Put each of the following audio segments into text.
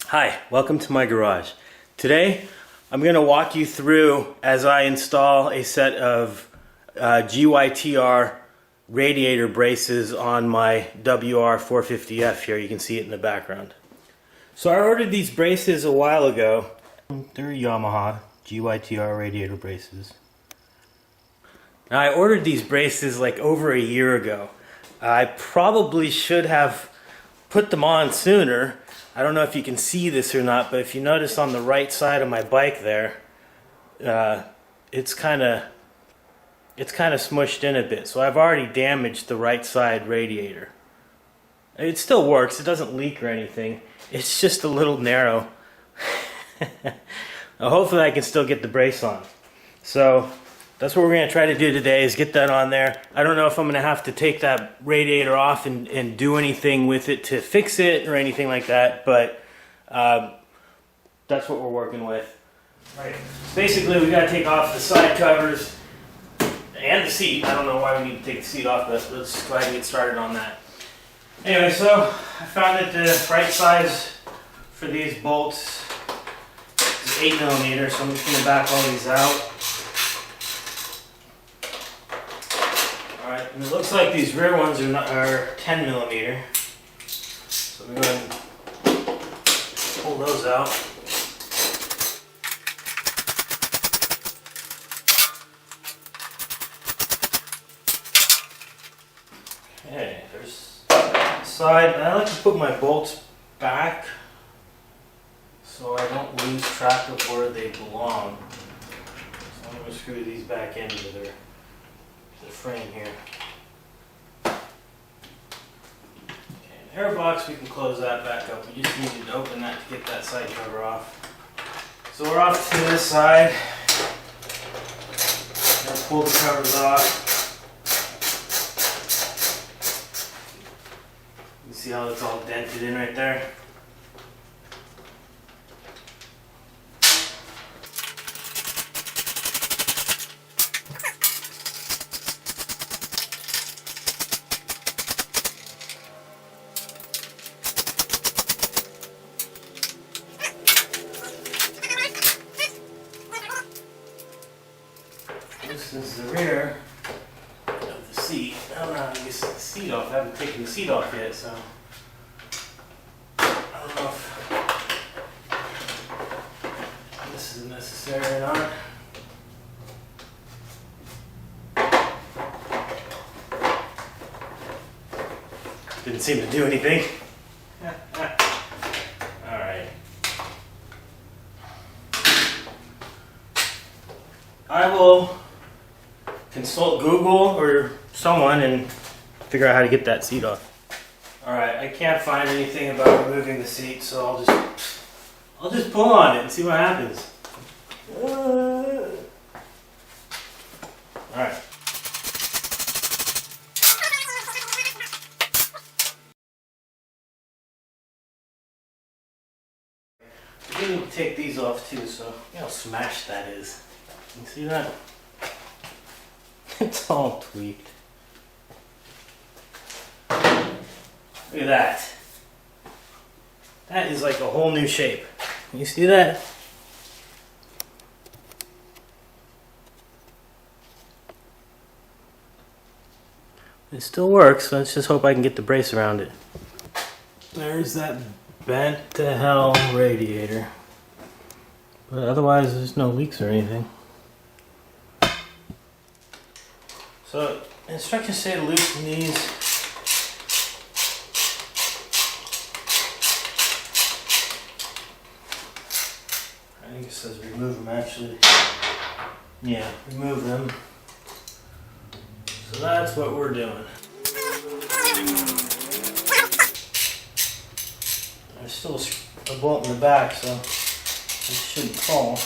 Hi, welcome to my garage. Today I'm going to walk you through as I install a set of GYTR radiator braces on my WR450F here. You can see it in the background. So I ordered these braces a while ago. They're Yamaha GYTR radiator braces. Now I ordered these braces like over a year ago. I probably should have put them on sooner. I don't know if you can see this or not, but if you notice on the right side of my bike there, it's kind of smushed in a bit. So I've already damaged the right side radiator. It still works. It doesn't leak or anything. It's just a little narrow. Now, hopefully I can still get the brace on. So that's what we're going to try to do today, is get that on there. I don't know if I'm going to have to take that radiator off and do anything with it to fix it or anything like that, but that's what we're working with. Right. Basically, we got to take off the side covers and the seat. I don't know why we need to take the seat off, but let's go ahead and get started on that. Anyway, so I found that the right size for these bolts is 8mm, so I'm just going to back all these out. Alright, and it looks like these rear ones are 10mm. So I'm going to go ahead and pull those out. Okay, there's the side. I like to put my bolts back so I don't lose track of where they belong. So I'm going to screw these back into the frame here. Okay, an air box, we can close that back up. We just needed to open that to get that side cover off. So we're off to this side. Now pull the covers off. You see how it's all dented in right there? This is the rear of the seat. I don't know how to get the seat off. I haven't taken the seat off yet, so I don't know if this is necessary or not. Didn't seem to do anything. Alright. I will consult Google or someone and figure out how to get that seat off. Alright, I can't find anything about removing the seat, so I'll just pull on it and see what happens. Alright. We need to take these off too, so look how smashed that is. You see that? It's all tweaked. Look at that. That is like a whole new shape. You see that? It still works, so let's just hope I can get the brace around it. There's that bent to hell radiator. But otherwise there's no leaks or anything. So instructions say to loosen these. I think it says remove them actually. Yeah, remove them. So that's what we're doing. There's still a bolt in the back, so it shouldn't fall.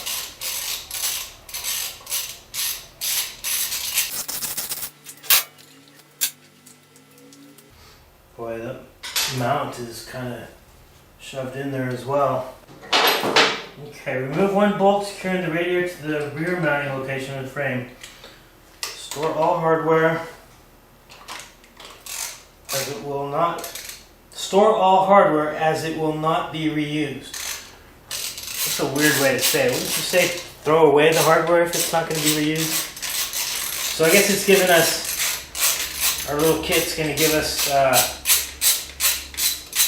Boy, the mount is kind of shoved in there as well. Okay, remove one bolt securing the radiator to the rear mounting location of the frame. Store all hardware as it will not be reused. That's a weird way to say it. Wouldn't you say throw away the hardware if it's not going to be reused? So I guess it's giving us, our little kit's going to give us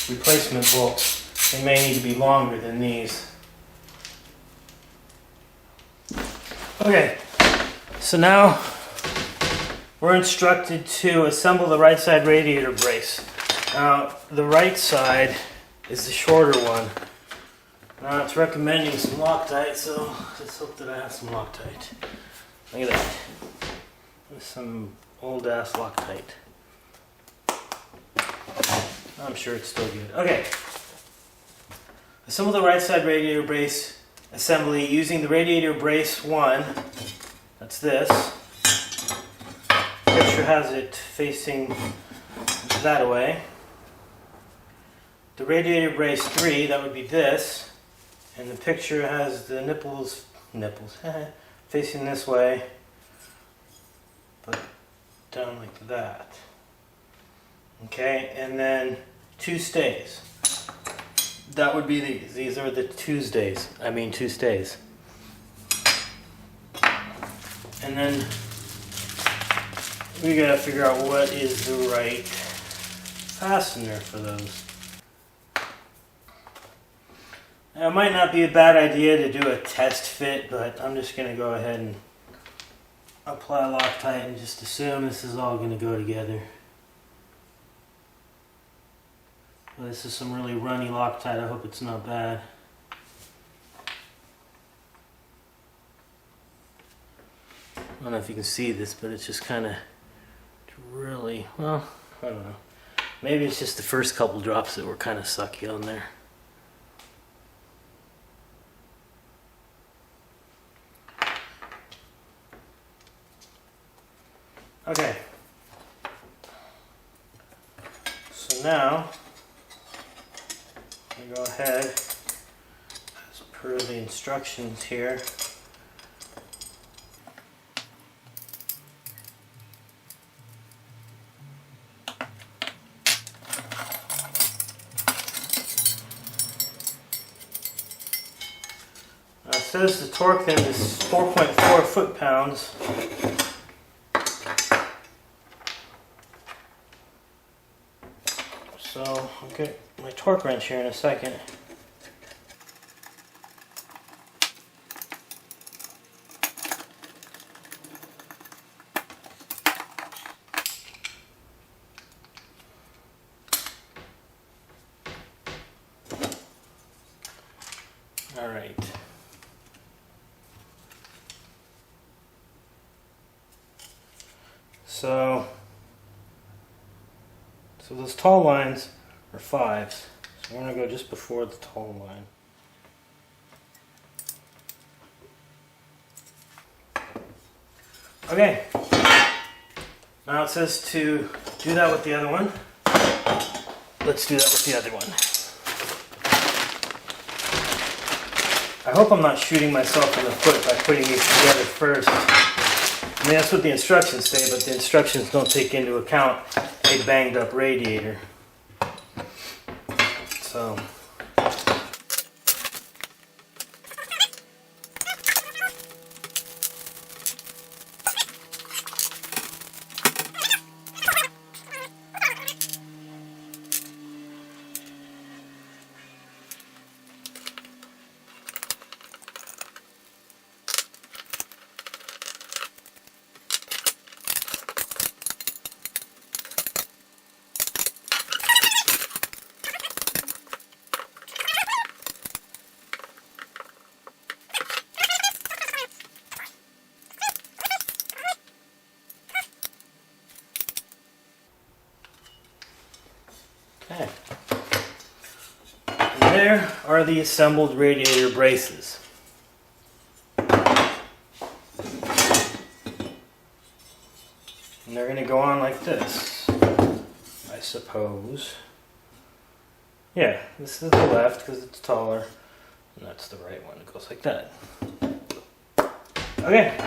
replacement bolts. They may need to be longer than these. Okay, so now we're instructed to assemble the right side radiator brace. Now the right side is the shorter one. Now it's recommending some Loctite, so let's hope that I have some Loctite. Look at that. There's some old ass Loctite. I'm sure it's still good. Okay. Assemble the right side radiator brace assembly using the radiator brace 1. That's this. The picture has it facing that way. The radiator brace 3, that would be this. And the picture has the nipples facing this way, but down like that. Okay, and then 2 stays. That would be these. These are the 2 stays. And then we gotta figure out what is the right fastener for those. Now, it might not be a bad idea to do a test fit, but I'm just going to go ahead and apply Loctite and just assume this is all going to go together. Well, this is some really runny Loctite. I hope it's not bad. I don't know if you can see this, but it's just kind of really, well, I don't know. Maybe it's just the first couple drops that were kind of sucky on there. Okay, so now I go ahead, as per the instructions here, it says the torque then is 4.4 foot-pounds. So I'll get my torque wrench here in a second. All right. So those tall lines are 5s. So we're going to go just before the tall line. Okay. Now it says to do that with the other one. Let's do that with the other one. I hope I'm not shooting myself in the foot by putting these together first. I mean, that's what the instructions say, but the instructions don't take into account a banged up radiator. So okay. And there are the assembled radiator braces. And they're going to go on like this, I suppose. Yeah, this is the left because it's taller, and that's the right one. It goes like that. Okay.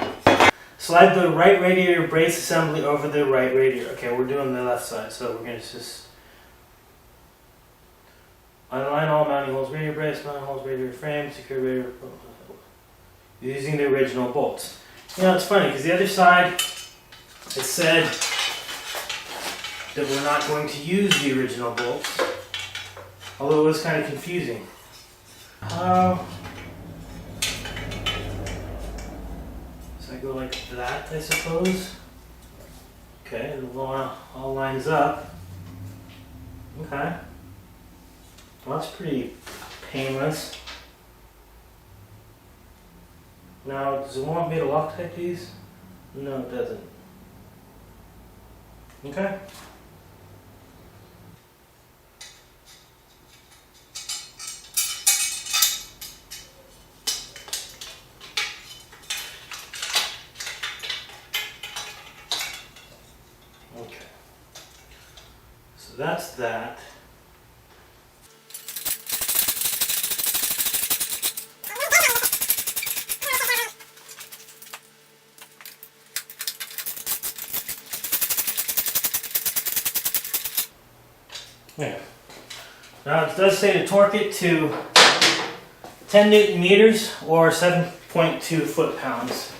Slide the right radiator brace assembly over the right radiator. Okay, we're doing the left side, so we're going to just Align all mounting holes, radiator brace, mounting holes, radiator frame, secure radiator. Using the original bolts. You know, it's funny because the other side, it said that we're not going to use the original bolts, although it was kind of confusing. So I go like that, I suppose. Okay, and the all lines up. Okay. Well, that's pretty painless. Now, does it want me to Loctite these? No, it doesn't. Okay. Okay. So that's that. Yeah. Now it does say to torque it to 10 Newton meters or 7.2 foot-pounds.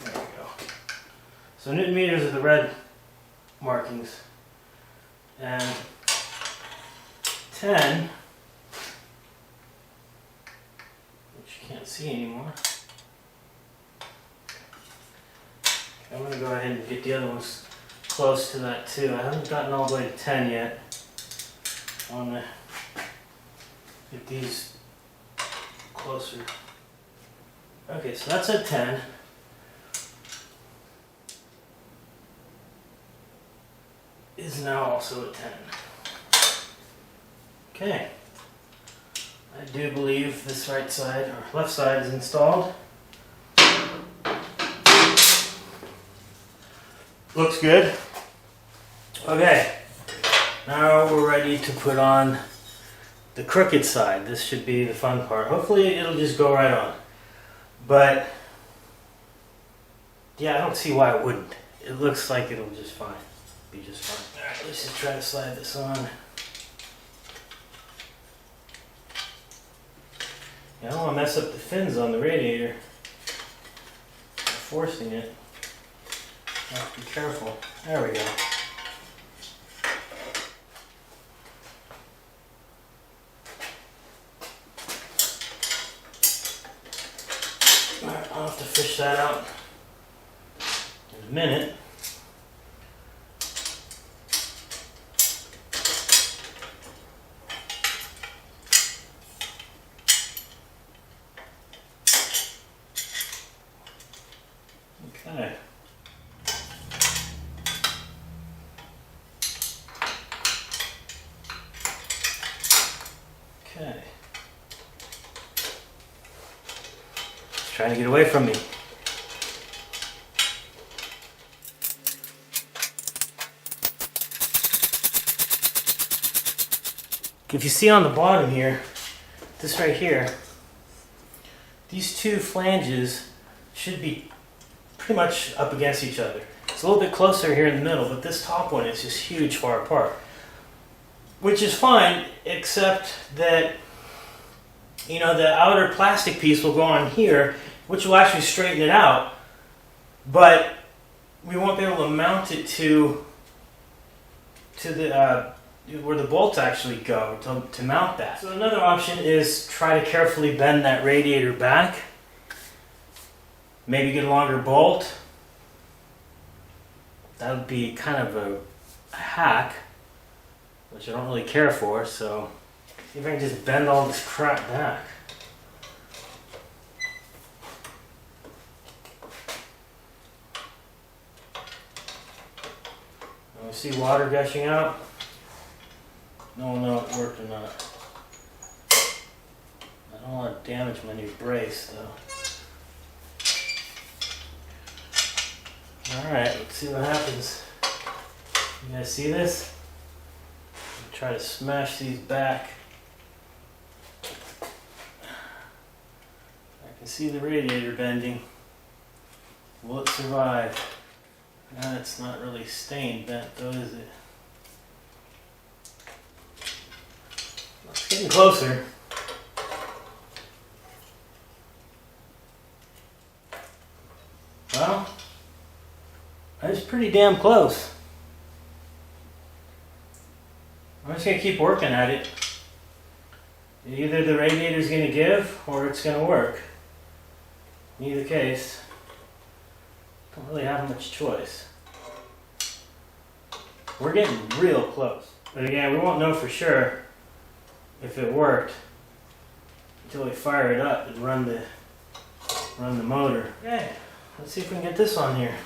There we go. So Newton meters are the red markings. And 10, which you can't see anymore. Okay, I'm going to go ahead and get the other ones close to that too. I haven't gotten all the way to 10 yet. I want to get these closer. Okay, so that's at 10. Is now also at 10. Okay. I do believe this right side, or left side, is installed. Looks good. Okay, now we're ready to put on the crooked side. This should be the fun part. Hopefully it'll just go right on. But yeah, I don't see why it wouldn't. It looks like it'll just fine. Be just fine. Alright, let's just try to slide this on. Yeah, I don't want to mess up the fins on the radiator. I'm forcing it. Oh, be careful. There we go. Alright, I'll have to fish that out in a minute. Okay. Okay. It's trying to get away from me. If you see on the bottom here, this right here, these two flanges should be pretty much up against each other. It's a little bit closer here in the middle, but this top one is just huge far apart. Which is fine, except that, you know, the outer plastic piece will go on here, which will actually straighten it out, but we won't be able to mount it to the where the bolts actually go to mount that. So another option is try to carefully bend that radiator back. Maybe get a longer bolt. That would be kind of a hack, which I don't really care for, so see if I can just bend all this crap back. I see water gushing out. No one know if it worked or not. I don't want to damage my new brace though. Alright, let's see what happens. You guys see this? Try to smash these back. I can see the radiator bending. Will it survive? It's not really stained bent though, is it? Getting closer. Well, that's pretty damn close. I'm just going to keep working at it. Either the radiator's going to give or it's going to work. In either case, don't really have much choice. We're getting real close. But again, we won't know for sure if it worked until we fire it up and run the motor. Okay, let's see if we can get this on here.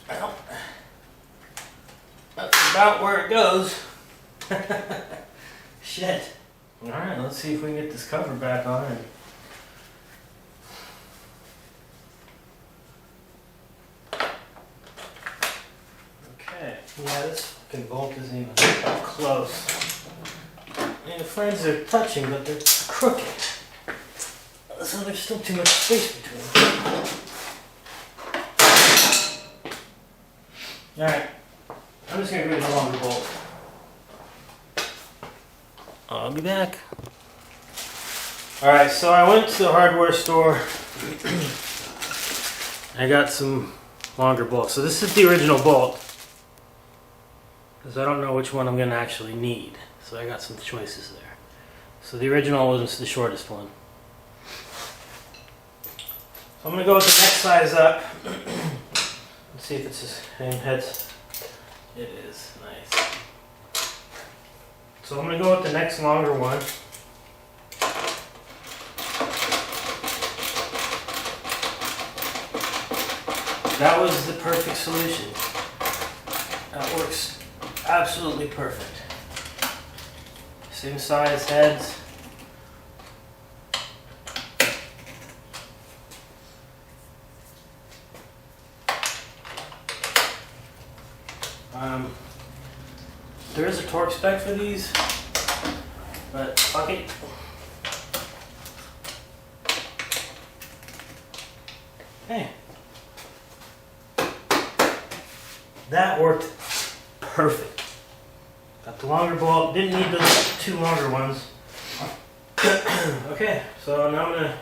Well, that's about where it goes. Shit. Alright, let's see if we can get this cover back on. Okay, yeah, this fucking bolt isn't even close. And the frames are touching, but they're crooked. So there's still too much space between them. Alright, I'm just going to get a longer bolt. I'll be back. Alright, so I went to the hardware store. I got some longer bolts. So this is the original bolt, because I don't know which one I'm going to actually need. So I got some choices there. So the original was the shortest one. So I'm going to go with the next size up. Let's see if it's the same heads. It is. Nice. So I'm going to go with the next longer one. That was the perfect solution. That works absolutely perfect. Same size heads. There is a torque spec for these, but fuck it. Hey. That worked perfect. Got the longer bolt, didn't need the two longer ones. Okay, so now I'm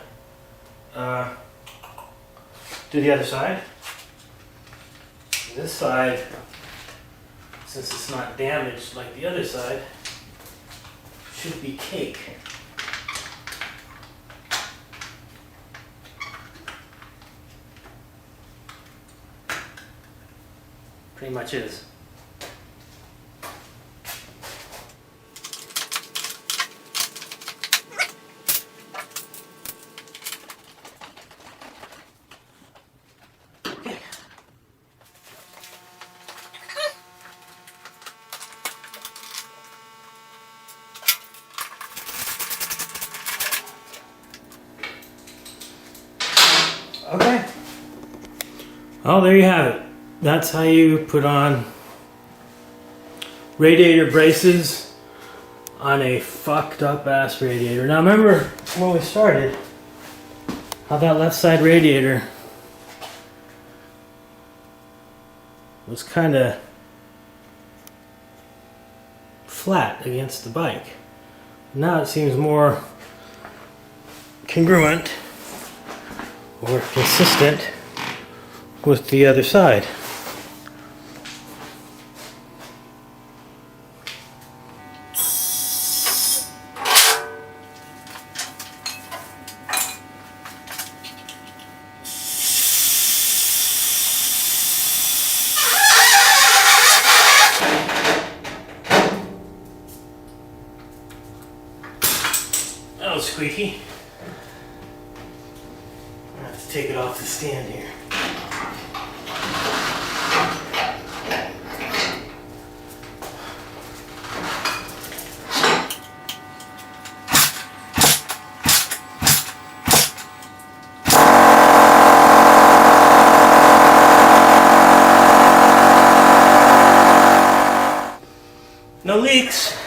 gonna do the other side. This side, since it's not damaged like the other side, should be cake. Pretty much is. Okay. Oh, there you have it. That's how you put on radiator braces on a fucked up ass radiator. Now remember when we started, how that left side radiator was kind of flat against the bike. Now it seems more congruent or consistent with the other side. That was squeaky. I have to take it off the stand here. No leaks.